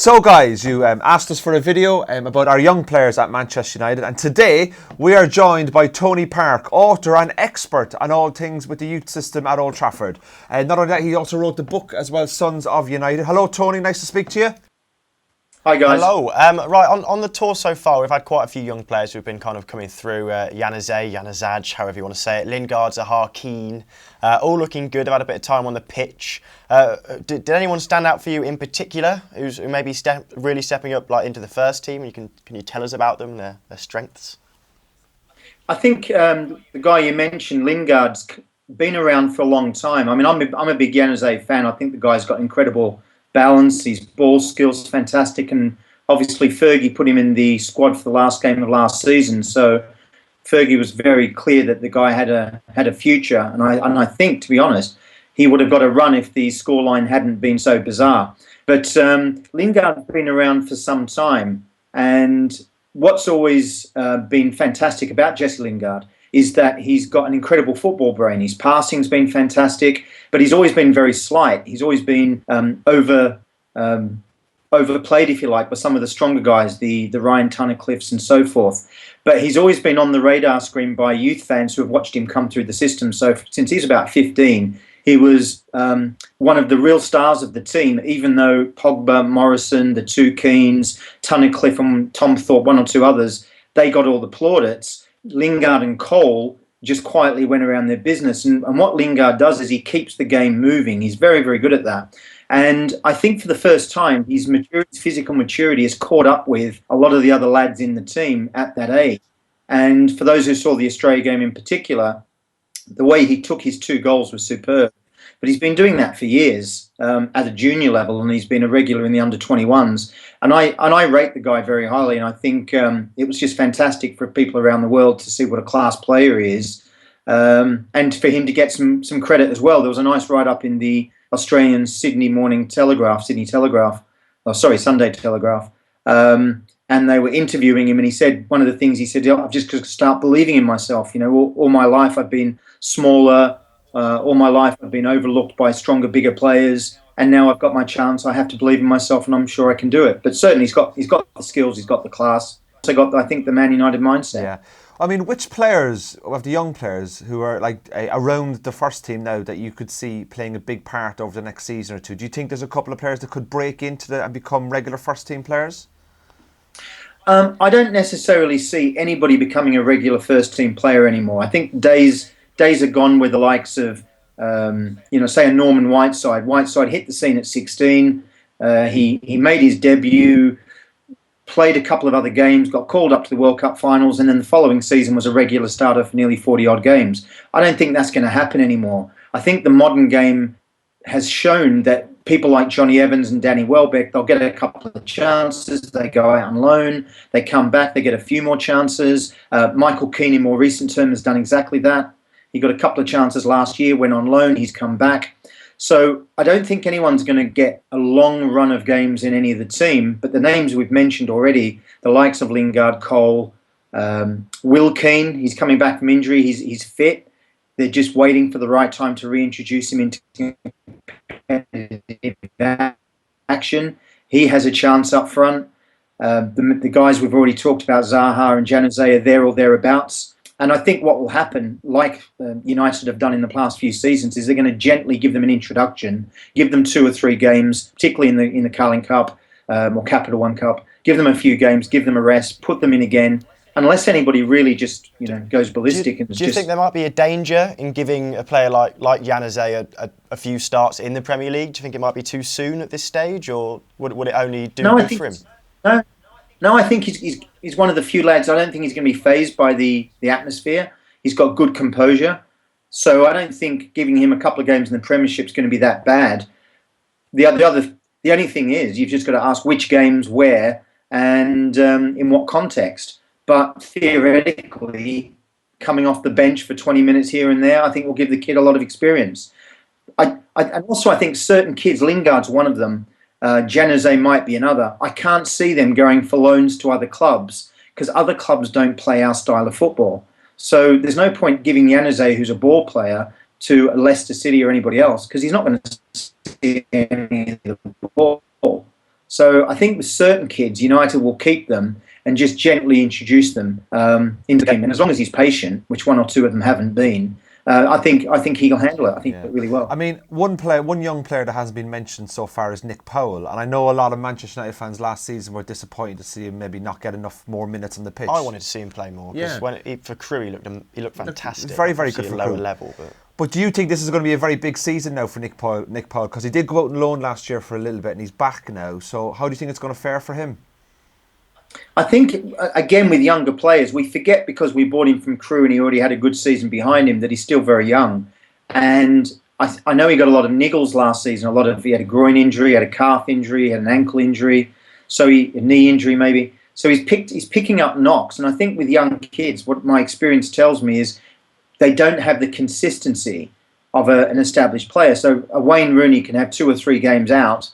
So guys, you asked us for a video about our young players at Manchester United, and today we are joined by Tony Park, author and expert on all things with the youth system at Old Trafford. And not only that, he also wrote the book as well, Sons of United. Hello Tony, nice to speak to you. Hi guys. Hello. Right, on the tour so far, we've had quite a few young players who've been kind of coming through. Januzaj, however you want to say it. Lingard, Zaha, Keane, all looking good. They've had a bit of time on the pitch. Did anyone stand out for you in particular, who maybe really stepping up like into the first team? Can you tell us about them, their strengths? I think the guy you mentioned, Lingard's been around for a long time. I mean, I'm a big Januzaj fan. I think the guy's got incredible balance, his ball skills fantastic, and obviously Fergie put him in the squad for the last game of last season. So Fergie was very clear that the guy had a future, and I think, to be honest, he would have got a run if the scoreline hadn't been so bizarre. But Lingard's been around for some time, and what's always been fantastic about Jesse Lingard is that he's got an incredible football brain. His passing's been fantastic, but he's always been very slight. He's always been overplayed, if you like, by some of the stronger guys, the Ryan Tunnicliffes and so forth. But he's always been on the radar screen by youth fans who have watched him come through the system. So since he's about 15, he was one of the real stars of the team, even though Pogba, Morrison, the two Keanes, Tunnicliffe and Tom Thorpe, one or two others, they got all the plaudits. Lingard and Cole just quietly went around their business. And what Lingard does is he keeps the game moving. He's very, very good at that. And I think for the first time, his physical maturity has caught up with a lot of the other lads in the team at that age. And for those who saw the Australia game in particular, the way he took his 2 goals was superb. But he's been doing that for years at a junior level, and he's been a regular in the under-21s. And I rate the guy very highly, and I think it was just fantastic for people around the world to see what a class player he is, and for him to get some credit as well. There was a nice write-up in the Australian Sunday Telegraph, and they were interviewing him, and he said, one of the things he said, I've just got to start believing in myself. You know, all my life I've been smaller, all my life I've been overlooked by stronger, bigger players, and now I've got my chance. I have to believe in myself, and I'm sure I can do it. But certainly he's got the skills, he's got the class. Also got, I think, the Man United mindset. Yeah. I mean, which players of the young players who are like around the first team now that you could see playing a big part over the next season or two? Do you think there's a couple of players that could break into and become regular first team players? I don't necessarily see anybody becoming a regular first team player anymore. I think days are gone with the likes of, say a Norman Whiteside. Whiteside hit the scene at 16. He made his debut, played a couple of other games, got called up to the World Cup finals, and then the following season was a regular starter for nearly 40-odd games. I don't think that's going to happen anymore. I think the modern game has shown that people like Johnny Evans and Danny Welbeck, they'll get a couple of chances, they go out on loan, they come back, they get a few more chances. Michael Keane in more recent term has done exactly that. He got a couple of chances last year, went on loan, he's come back. So I don't think anyone's going to get a long run of games in any of the team, but the names we've mentioned already, the likes of Lingard, Cole, Will Keane, he's coming back from injury, he's fit. They're just waiting for the right time to reintroduce him into competitive action. He has a chance up front. The guys we've already talked about, Zaha and Januzaj, are there or thereabouts. And I think what will happen, like United have done in the past few seasons, is they're going to gently give them an introduction, give them 2 or 3 games, particularly in the Carling Cup or Capital One Cup. Give them a few games, give them a rest, put them in again. Unless anybody really just goes ballistic. Do you think there might be a danger in giving a player like Januzaj a few starts in the Premier League? Do you think it might be too soon at this stage, or would it only do good for him? No, I think he's one of the few lads. I don't think he's going to be fazed by the atmosphere. He's got good composure, so I don't think giving him a couple of games in the Premiership is going to be that bad. The only thing is you've just got to ask which games, where, and in what context. But theoretically, coming off the bench for 20 minutes here and there, I think will give the kid a lot of experience. And also I think certain kids, Lingard's one of them, Januzaj might be another. I can't see them going for loans to other clubs because other clubs don't play our style of football. So there's no point giving Januzaj, who's a ball player, to Leicester City or anybody else because he's not going to see any of the ball. So I think with certain kids, United will keep them and just gently introduce them into the game. And as long as he's patient, which one or two of them haven't been, I think he'll handle it. I think really well. I mean, one young player that hasn't been mentioned so far is Nick Powell, and I know a lot of Manchester United fans last season were disappointed to see him maybe not get enough more minutes on the pitch. I wanted to see him play more because for Crewe he looked fantastic. Very, very good for lower Crewe. level, But do you think this is going to be a very big season now for Nick Powell? Because he did go out on loan last year for a little bit, and he's back now. So how do you think it's going to fare for him? I think, again, with younger players, we forget because we bought him from Crewe and he already had a good season behind him that he's still very young. And I know he got a lot of niggles last season. He had a groin injury, he had a calf injury, he had an ankle injury, a knee injury maybe. So he's picking up knocks. And I think with young kids, what my experience tells me is they don't have the consistency of an established player. So a Wayne Rooney can have 2 or 3 games out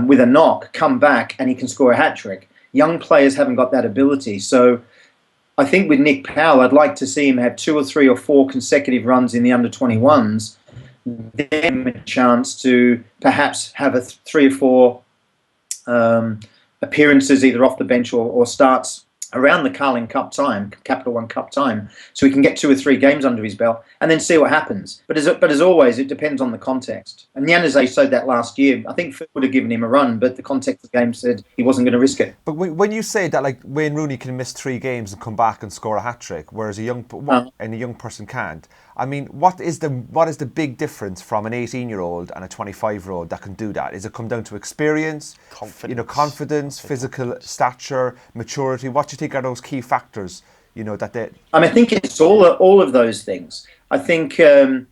with a knock, come back, and he can score a hat-trick. Young players haven't got that ability. So I think with Nick Powell, I'd like to see him have 2 or 3 or 4 consecutive runs in the under-21s, then a chance to perhaps have 3 or 4 appearances either off the bench or starts around the Carling Cup time, Capital One Cup time, so he can get 2 or 3 games under his belt and then see what happens. But as always, it depends on the context. And Januzaj showed that last year. I think Phil would have given him a run, but the context of the game said he wasn't going to risk it. But when you say that, like Wayne Rooney can miss 3 games and come back and score a hat trick, whereas a young person can't. I mean, what is the big difference from an 18-year-old and a 25-year-old that can do that? Is it come down to experience, confidence, physical stature, maturity? What do you think are those key factors? That they. I think it's all of those things. I think the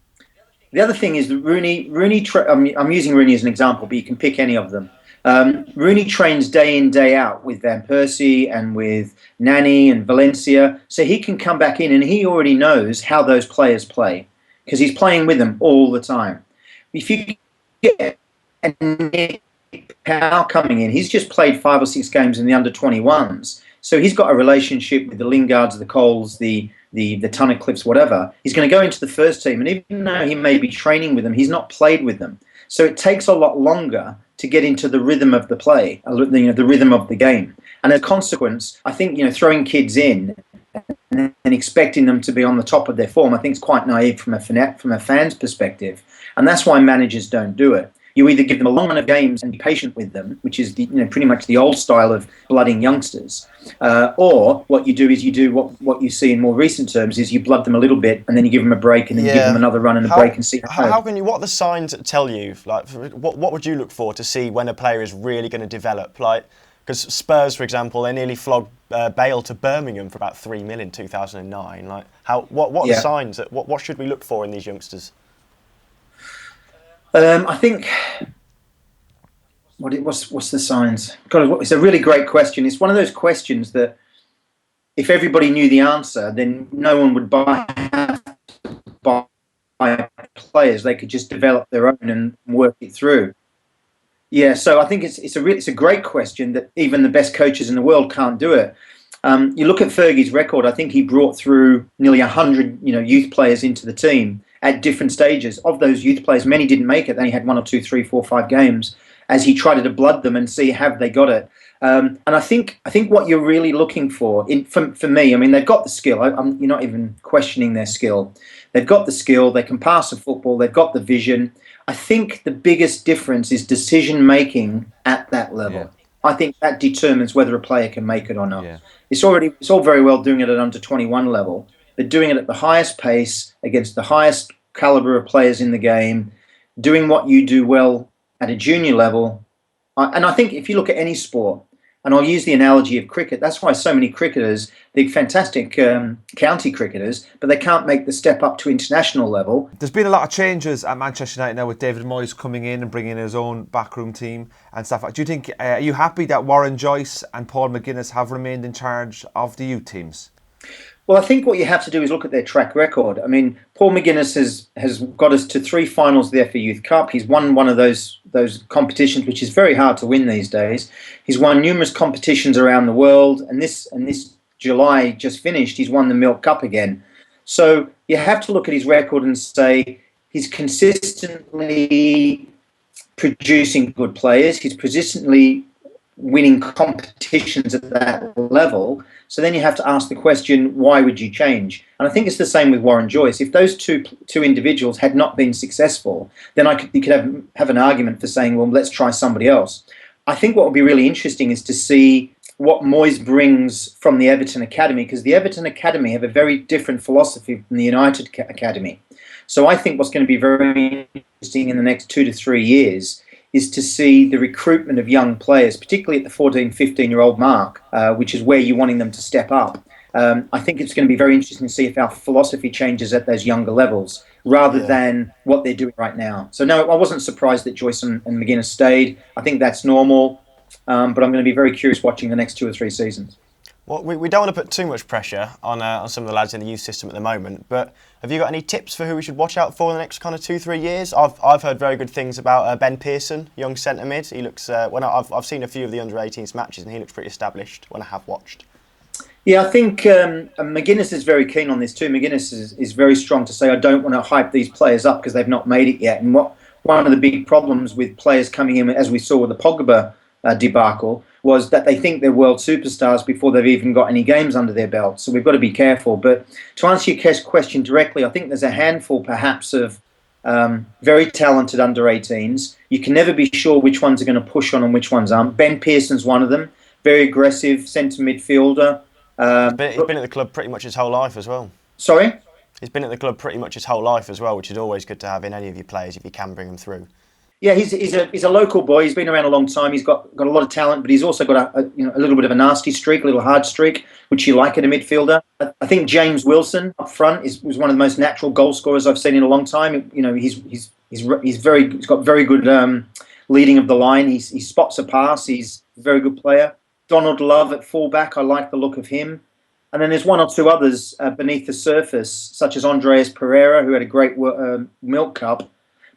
other thing is that Rooney. I'm using Rooney as an example, but you can pick any of them. Rooney trains day in, day out with Van Persie and with Nani and Valencia, so he can come back in and he already knows how those players play because he's playing with them all the time. If you get Nick Powell coming in, he's just played 5 or 6 games in the under-21s, so he's got a relationship with the Lingards, the Coles, the Tunnicliffes, whatever. He's going to go into the first team, and even though he may be training with them, he's not played with them. So it takes a lot longer to get into the rhythm of the play, the rhythm of the game. And as a consequence, I think throwing kids in and expecting them to be on the top of their form, I think is quite naive from a fan's perspective. And that's why managers don't do it. You either give them a long run of games and be patient with them, which is pretty much the old style of blooding youngsters, or what you do is you do what you see in more recent terms is you blood them a little bit and then you give them a break and then you give them another run and a break and see how can you. What are the signs that tell you? Like, what would you look for to see when a player is really going to develop? Like, because Spurs, for example, they nearly flogged Bale to Birmingham for about 3 million in 2009. Like, what are the signs that what should we look for in these youngsters? I think what's the signs? God, it's a really great question. It's one of those questions that if everybody knew the answer, then no one would buy players. They could just develop their own and work it through. Yeah, so I think it's a great question that even the best coaches in the world can't do it. You look at Fergie's record. I think he brought through nearly 100 youth players into the team at different stages. Of those youth players, many didn't make it. They only had 1 or 2, 3, 4, 5 games as he tried to blood them and see have they got it. And I think what you're really looking for, for me, they've got the skill. You're not even questioning their skill. They've got the skill. They can pass a football. They've got the vision. I think the biggest difference is decision making at that level. Yeah. I think that determines whether a player can make it or not. Yeah. It's all very well doing it at under 21 level, but doing it at the highest pace against the highest caliber of players in the game, doing what you do well at a junior level. And I think if you look at any sport, and I'll use the analogy of cricket, that's why so many cricketers, they're fantastic county cricketers, but they can't make the step up to international level. There's been a lot of changes at Manchester United now with David Moyes coming in and bringing in his own backroom team and stuff. Do you think, are you happy that Warren Joyce and Paul McGuinness have remained in charge of the youth teams? Well, I think what you have to do is look at their track record. Paul McGuinness has got us to 3 finals of the FA Youth Cup. He's won one of those competitions, which is very hard to win these days. He's won numerous competitions around the world, and this July just finished, he's won the Milk Cup again. So you have to look at his record and say he's consistently producing good players. He's consistently winning competitions at that level. So then you have to ask the question, why would you change? And I think it's the same with Warren Joyce. If those two individuals had not been successful, then you could have an argument for saying, well, let's try somebody else. I think what would be really interesting is to see what Moyes brings from the Everton Academy, because the Everton Academy have a very different philosophy from the United Academy. So I think what's going to be very interesting in the next 2 to 3 years is to see the recruitment of young players, particularly at the 14, 15-year-old mark, which is where you're wanting them to step up. I think it's going to be very interesting to see if our philosophy changes at those younger levels rather than what they're doing right now. So no, I wasn't surprised that Joyce and McGuinness stayed. I think that's normal, but I'm going to be very curious watching the next 2 or 3 seasons. Well, we don't want to put too much pressure on some of the lads in the youth system at the moment, but have you got any tips for who we should watch out for in the next kind of 2-3 years? I've heard very good things about Ben Pearson, young centre mid. He looks I've seen a few of the under-18s matches and he looks pretty established when I have watched. Yeah, I think McGuinness is very keen on this too. McGuinness is very strong to say, I don't want to hype these players up because they've not made it yet. And one of the big problems with players coming in, as we saw with the Pogba debacle, was that they think they're world superstars before they've even got any games under their belt. So we've got to be careful. But to answer your question directly, I think there's a handful perhaps of very talented under-18s. You can never be sure which ones are going to push on and which ones aren't. Ben Pearson's one of them, very aggressive centre midfielder. He's been at the club pretty much his whole life as well. Sorry? He's been at the club pretty much his whole life as well, which is always good to have in any of your players if you can bring them through. Yeah, he's a local boy. He's been around a long time. He's got a lot of talent, but he's also got a little bit of a nasty streak, a little hard streak, which you like in a midfielder. I think James Wilson up front was one of the most natural goal scorers I've seen in a long time. He's got very good leading of the line. He spots a pass. He's a very good player. Donald Love at fullback. I like the look of him. And then there's one or two others beneath the surface, such as Andreas Pereira, who had a great Milk Cup.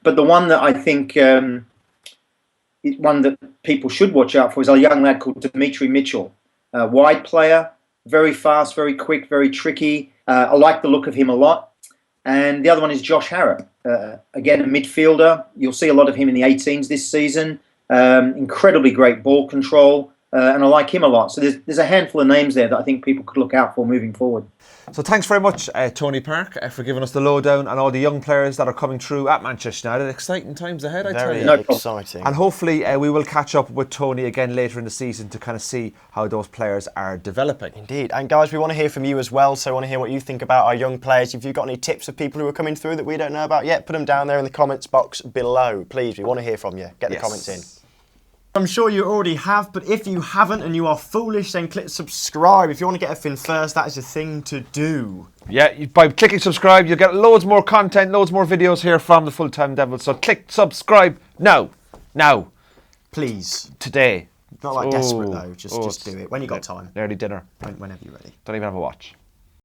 But the one that I think one that people should watch out for is a young lad called Dmitri Mitchell. Wide player, very fast, very quick, very tricky. I like the look of him a lot. And the other one is Josh Herron. Again, a midfielder. You'll see a lot of him in the 18s this season. Incredibly great ball control. And I like him a lot. So there's a handful of names there that I think people could look out for moving forward. So thanks very much, Tony Park, for giving us the lowdown on all the young players that are coming through at Manchester United. Exciting times ahead, I tell you. Very exciting. And hopefully we will catch up with Tony again later in the season to kind of see how those players are developing. Indeed. And guys, we want to hear from you as well. So we want to hear what you think about our young players. If you've got any tips of people who are coming through that we don't know about yet, put them down there in the comments box below. Please, we want to hear from you. Get the comments in. I'm sure you already have, but if you haven't and you are foolish, then click subscribe. If you want to get a fin first, that is the thing to do. Yeah, by clicking subscribe, you'll get loads more content, loads more videos here from the Full Time Devils. So click subscribe now. Please. Today. Not like desperate though, just do it when you got time. Early dinner. Whenever you're ready. Don't even have a watch.